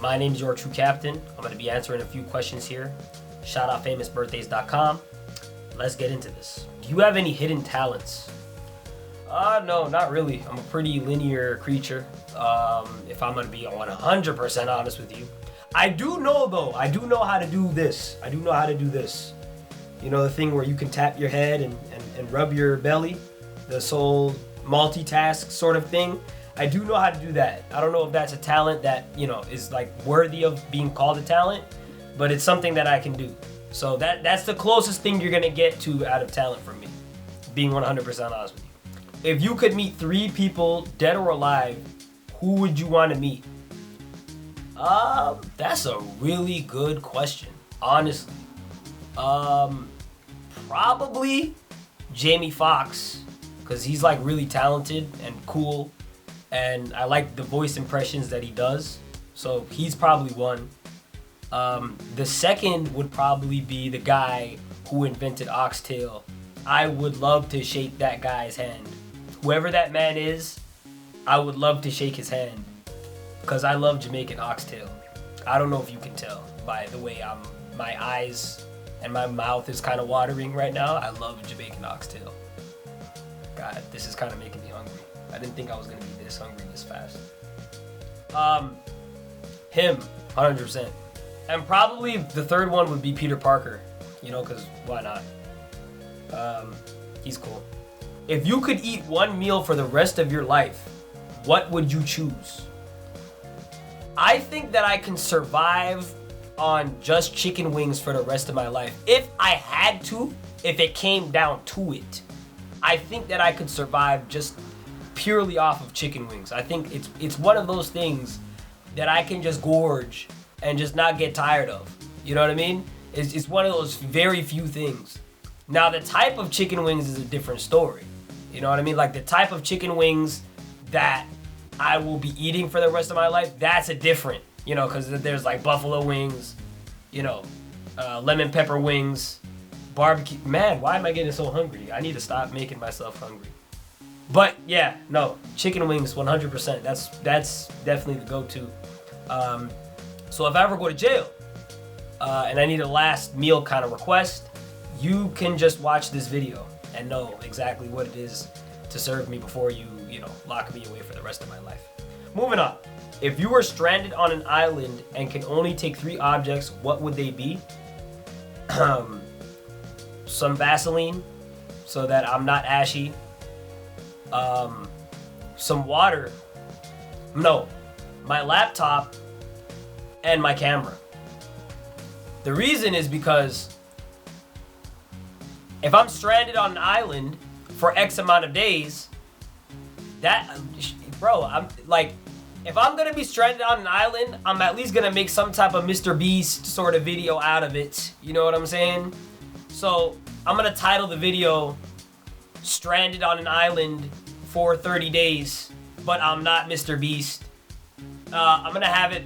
My name is YourTrueCaptain. I'm going to be answering a few questions here. ShoutOutFamousBirthdays.com. Let's get into this. Do you have any hidden talents? No, not really. I'm a pretty linear creature. If I'm going to be 100% honest with you. I do know though. I do know how to do this. You know the thing where you can tap your head and rub your belly? This whole multitask sort of thing. I do know how to do that. I don't know if that's a talent that, is like worthy of being called a talent, but it's something that I can do. So that's the closest thing you're gonna get to out of talent from me, being 100% honest with you. If you could meet 3 people, dead or alive, who would you want to meet? That's a really good question, honestly. Probably Jamie Foxx, because he's like really talented and cool, and I like the voice impressions that he does, so he's probably one. The second would probably be the guy who invented oxtail. I would love to shake that guy's hand. Whoever that man is, I would love to shake his hand, because I love Jamaican oxtail. I don't know if you can tell by the way my eyes and my mouth is kind of watering right now. I love Jamaican oxtail. God, this is kind of making me hungry. I didn't think I was gonna be this hungry this fast. Him, 100%. And probably the third one would be Peter Parker, because why not? He's cool. If you could eat one meal for the rest of your life, what would you choose? I think that I can survive on just chicken wings for the rest of my life. If I had to, if it came down to it, I think that I could survive just purely off of chicken wings. I think it's one of those things that I can just gorge and just not get tired of. You know what I mean? It's one of those very few things. Now, the type of chicken wings is a different story. You know what I mean? Like the type of chicken wings that I will be eating for the rest of my life, that's a different, because there's like buffalo wings, lemon pepper wings, barbecue. Man, why am I getting so hungry? I need to stop making myself hungry. But yeah, no, chicken wings, 100%. That's definitely the go-to. So if I ever go to jail and I need a last meal kind of request, you can just watch this video and know exactly what it is to serve me before you lock me away for the rest of my life. Moving on. If you were stranded on an island and can only take 3 objects, what would they be? Some Vaseline so that I'm not ashy. Some water. No, my laptop and my camera. The reason is because if I'm stranded on an island for X amount of days, I'm like, if I'm gonna be stranded on an island, I'm at least gonna make some type of Mr. Beast sort of video out of it. You know what I'm saying? So I'm gonna title the video "Stranded on an Island for 30 Days, but I'm not Mr. Beast." I'm gonna have it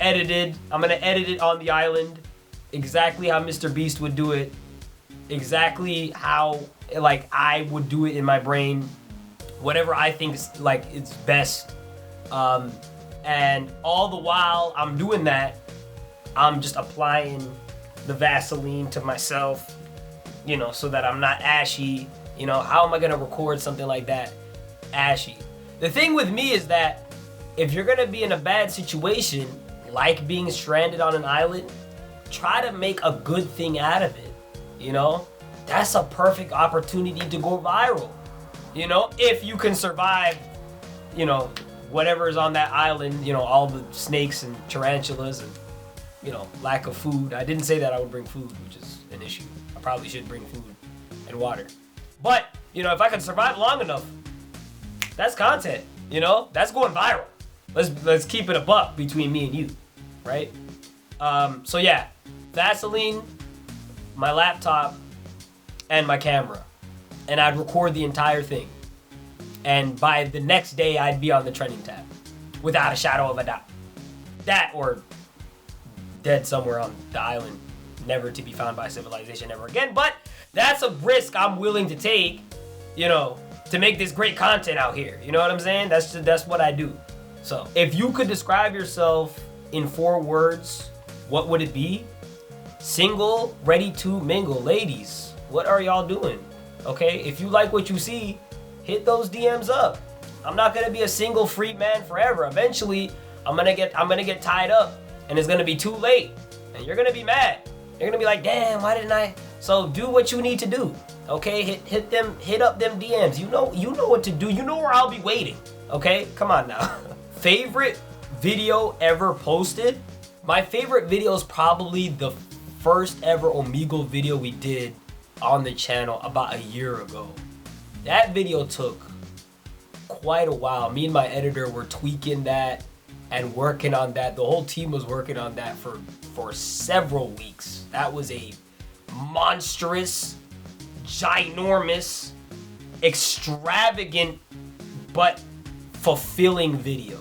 edited. I'm gonna edit it on the island, exactly how Mr. Beast would do it, exactly how I would do it in my brain, whatever I think is it's best. And all the while I'm doing that, I'm just applying the Vaseline to myself, so that I'm not ashy. How am I gonna record something like that ashy? The thing with me is that if you're gonna be in a bad situation, like being stranded on an island, try to make a good thing out of it. That's a perfect opportunity to go viral. If you can survive, whatever is on that island, all the snakes and tarantulas and, lack of food. I didn't say that I would bring food, which is an issue. I probably should bring food and water. But, if I can survive long enough, that's content, that's going viral. Let's keep it a buck between me and you, right? So yeah, Vaseline, my laptop, and my camera. And I'd record the entire thing. And by the next day, I'd be on the trending tab. Without a shadow of a doubt. That or dead somewhere on the island, never to be found by civilization ever again. But that's a risk I'm willing to take, to make this great content out here. You know what I'm saying? That's what I do. So if you could describe yourself in 4 words, what would it be? Single, ready to mingle. Ladies, what are y'all doing? Okay, if you like what you see, hit those DMs up. I'm not gonna be a single free man forever. Eventually, I'm gonna get tied up, and it's gonna be too late, and you're gonna be mad. You're gonna be like, damn, why didn't I? So do what you need to do. Okay, hit up them DMs. You know what to do. You know where I'll be waiting. Okay, come on now. Favorite video ever posted? My favorite video is probably the first ever Omegle video we did on the channel about a year ago. That video took quite a while. Me and my editor were tweaking that and working on that. The whole team was working on that for several weeks. That was a monstrous, ginormous, extravagant, but fulfilling video.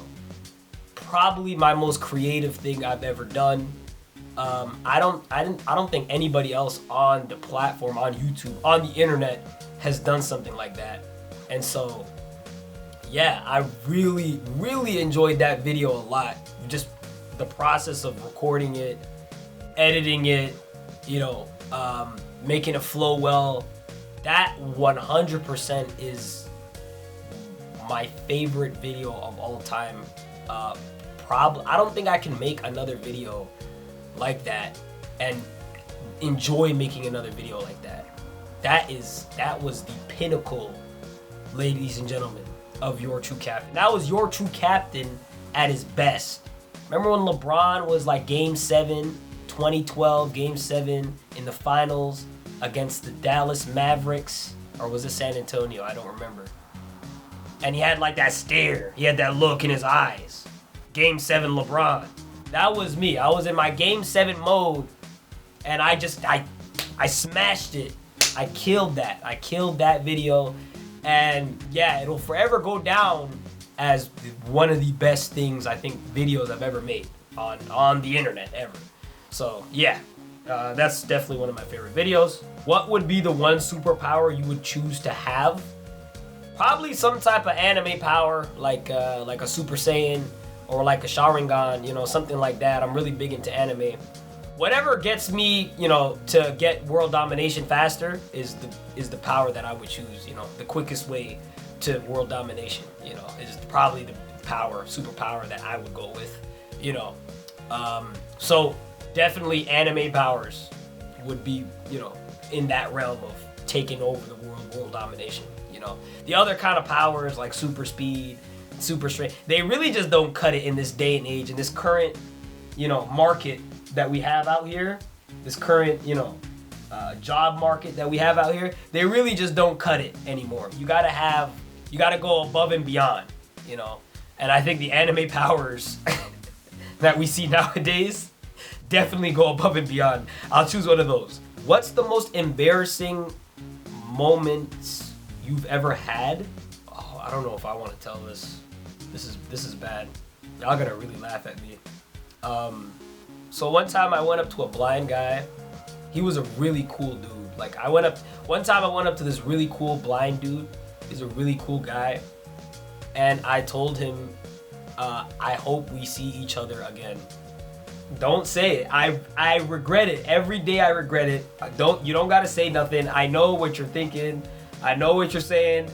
Probably my most creative thing I've ever done. I don't think anybody else on the platform, on YouTube, on the internet has done something like that. And so, yeah, I really, really enjoyed that video a lot. Just the process of recording it, editing it, making it flow well. That 100% is my favorite video of all time. I don't think I can make another video like that and enjoy making another video like that. That was the pinnacle, ladies and gentlemen, of Your True Captain. That was Your True Captain at his best. Remember when LeBron was like Game 7, 2012, Game 7 in the finals against the Dallas Mavericks? Or was it San Antonio? I don't remember. And he had like that stare. He had that look in his eyes. Game 7 LeBron. That was me. I was in my Game 7 mode, and I smashed it. I killed that. I killed that video. And yeah, it'll forever go down as one of the best things, I think, videos I've ever made on the internet ever. So yeah, that's definitely one of my favorite videos. What would be the one superpower you would choose to have? Probably some type of anime power, like a Super Saiyan or like a Sharingan, something like that. I'm really big into anime. Whatever gets me, to get world domination faster is the power that I would choose. The quickest way to world domination, is probably the superpower that I would go with. So definitely anime powers would be, in that realm of taking over the world domination. The other kind of powers like super speed, super strength, they really just don't cut it in this day and age, in this current, market that we have out here, this current, job market that we have out here. They really just don't cut it anymore. You gotta go above and beyond, and I think the anime powers that we see nowadays definitely go above and beyond. I'll choose one of those. What's the most embarrassing moments you've ever had? Oh, I don't know if I want to tell this. This is bad. Y'all gonna really laugh at me. So one time I went up to a blind guy. He was a really cool dude. One time I went up to this really cool blind dude. He's a really cool guy. And I told him, I hope we see each other again. Don't say it. I regret it. Every day I regret it. You don't gotta say nothing. I know what you're thinking. I know what you're saying.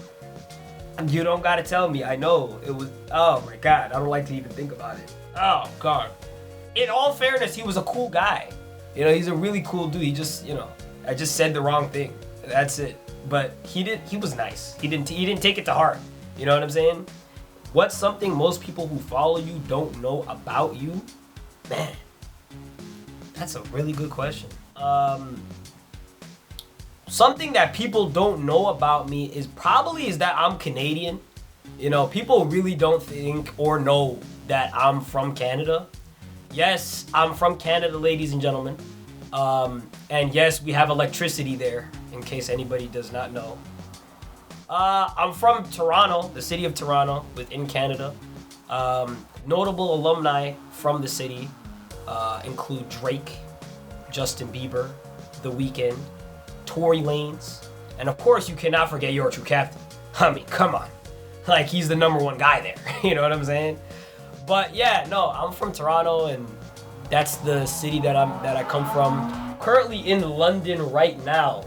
You don't gotta tell me. I know. It was, oh my God. I don't like to even think about it. Oh God. In all fairness, he was a cool guy. He's a really cool dude. He just, I just said the wrong thing. That's it. But he was nice. He didn't take it to heart. You know what I'm saying? What's something most people who follow you don't know about you? Man, that's a really good question. Something that people don't know about me is that I'm Canadian. People really don't think or know that I'm from Canada. Yes, I'm from Canada, ladies and gentlemen. And yes, we have electricity there, in case anybody does not know. I'm from Toronto, the city of Toronto, within Canada. Notable alumni from the city include Drake, Justin Bieber, The Weeknd, Tory Lanez, and of course you cannot forget Your True Captain. I mean, come on. He's the #1 guy there. You know what I'm saying? But yeah, no, I'm from Toronto, and that's the city that I come from. Currently in London right now.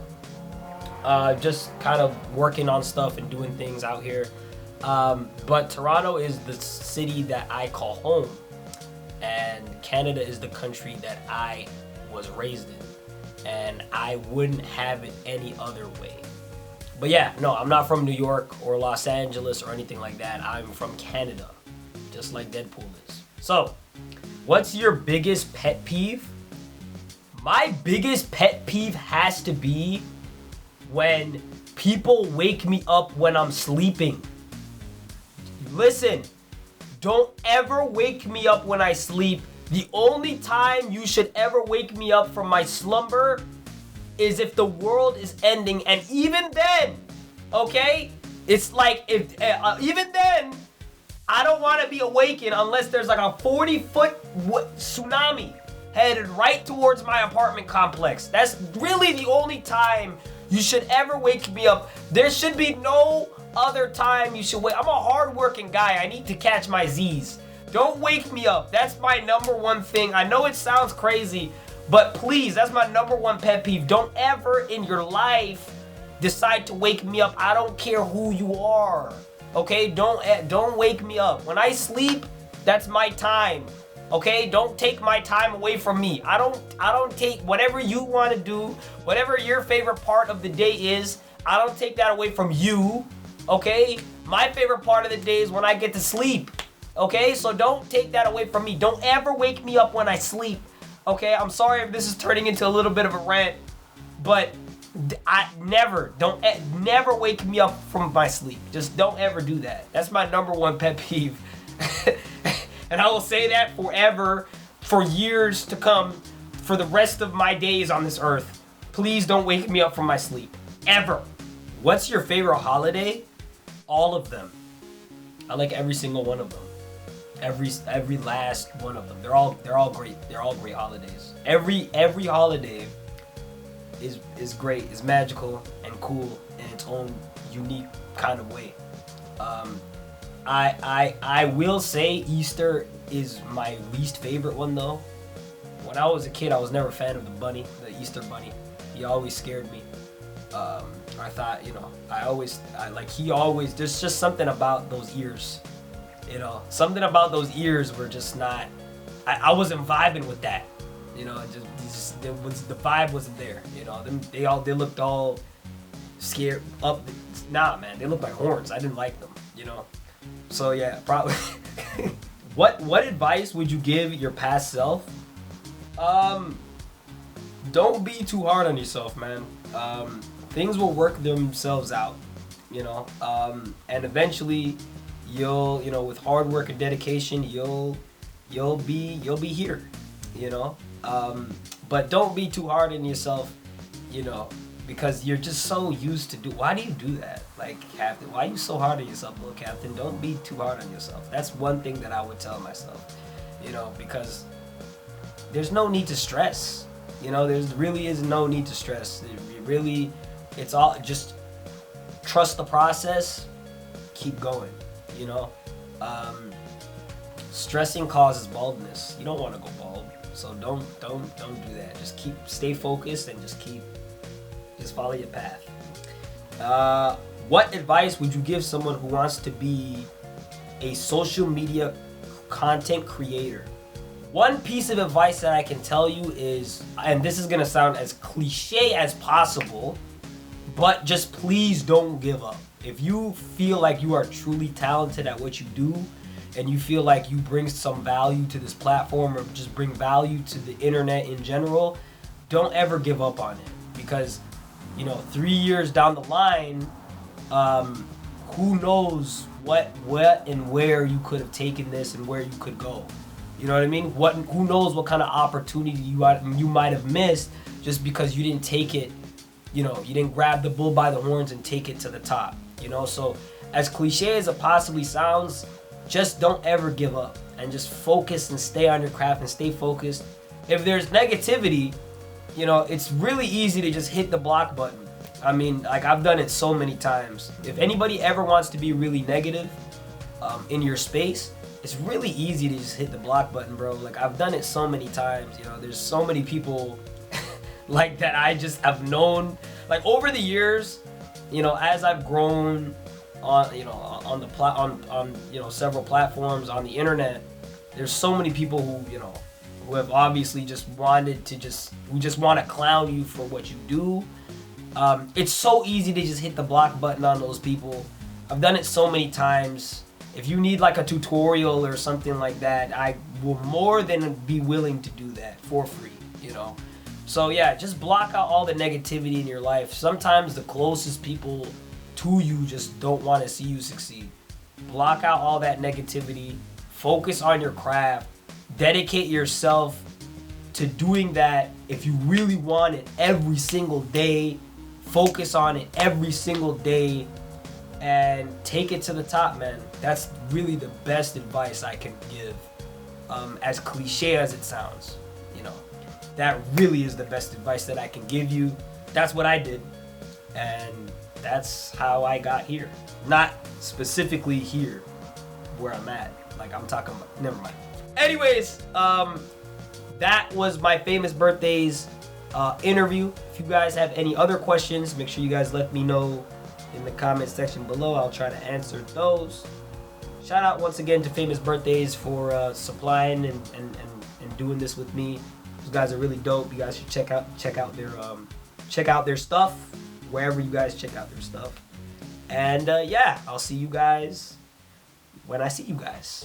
Just kind of working on stuff and doing things out here. But Toronto is the city that I call home, and Canada is the country that I was raised in, and I wouldn't have it any other way. But yeah, no, I'm not from New York or Los Angeles or anything like that. I'm from Canada, just like Deadpool is. So, what's your biggest pet peeve? My biggest pet peeve has to be when people wake me up when I'm sleeping. Listen, don't ever wake me up when I sleep. The only time you should ever wake me up from my slumber is if the world is ending, and even then, okay? It's like, if even then, I don't want to be awakened unless there's like a 40-foot tsunami headed right towards my apartment complex. That's really the only time you should ever wake me up. There should be no other time you should wake. I'm a hard-working guy. I need to catch my Z's. Don't wake me up. That's my number one thing. I know it sounds crazy, but please, that's my number one pet peeve. Don't ever in your life decide to wake me up. I don't care who you are. Okay? Don't wake me up. When I sleep, that's my time. Okay? Don't take my time away from me. I don't take whatever you want to do, whatever your favorite part of the day is. I don't take that away from you. Okay? My favorite part of the day is when I get to sleep. Okay? So don't take that away from me. Don't ever wake me up when I sleep. Okay? I'm sorry if this is turning into a little bit of a rant, but never wake me up from my sleep. Just don't ever do that. That's my number one pet peeve. And I will say that forever, for years to come, for the rest of my days on this earth. Please don't wake me up from my sleep. Ever. What's your favorite holiday? All of them. I like every single one of them. Every last one of them. They're all great. They're all great holidays. Every holiday is great, is magical and cool in its own unique kind of way. I will say Easter is my least favorite one though. When I was a kid, I was never a fan of the Easter bunny. He always scared me. I thought, there's just something about those ears. Something about those ears were just not, I wasn't vibing with that. The vibe wasn't there. They looked all scared up. Nah, man, they looked like horns. I didn't like them. So yeah, probably. What advice would you give your past self? Don't be too hard on yourself, man. Things will work themselves out, and eventually you'll, with hard work and dedication, you'll be here, but don't be too hard on yourself, because you're just so used to why do you do that? Like, Captain, why are you so hard on yourself, little Captain? Don't be too hard on yourself. That's one thing that I would tell myself, because there's no need to stress. There really is no need to stress. It's all just trust the process, keep going, stressing causes baldness. You don't want to go bald, so don't do that. Just stay focused and just follow your path. What advice would you give someone who wants to be a social media content creator? One piece of advice that I can tell you is, and this is gonna sound as cliche as possible, but just please don't give up. If you feel like you are truly talented at what you do, and you feel like you bring some value to this platform, or just bring value to the internet in general, don't ever give up on it. Because 3 years down the line, who knows what and where you could have taken this and where you could go. You know what I mean? Who knows what kind of opportunity you might have missed just because you didn't take it, you didn't grab the bull by the horns and take it to the top. So as cliche as it possibly sounds, just don't ever give up and just focus and stay on your craft and stay focused. If there's negativity, it's really easy to just hit the block button. I mean, like, I've done it so many times. If anybody ever wants to be really negative in your space, it's really easy to just hit the block button, bro. Like, I've done it so many times, you know. There's so many people like that I just have known, like, over the years, you know, as I've grown on, you know, on the on you know, several platforms on the internet. There's so many people who, you know, who have obviously just wanted to who just want to clown you for what you do. It's so easy to just hit the block button on those people. I've done it so many times. If you need like a tutorial or something like that, I will more than be willing to do that for free, you know. So yeah, just block out all the negativity in your life. Sometimes the closest people to you just don't want to see you succeed. Block out all that negativity. Focus on your craft. Dedicate yourself to doing that. If you really want it every single day, focus on it every single day and take it to the top, man. That's really the best advice I can give. As cliche as it sounds, you know, that really is the best advice that I can give you. That's what I did, and that's how I got here. Not specifically here where I'm at. Like, I'm talking about, never mind. Anyways, that was my famous birthdays interview. If you guys have any other questions, make sure you guys let me know in the comment section below. I'll try to answer those. Shout out once again to Famous Birthdays for supplying and doing this with me. Those guys are really dope. You guys should check out their stuff wherever you guys check out their stuff. And yeah, I'll see you guys when I see you guys.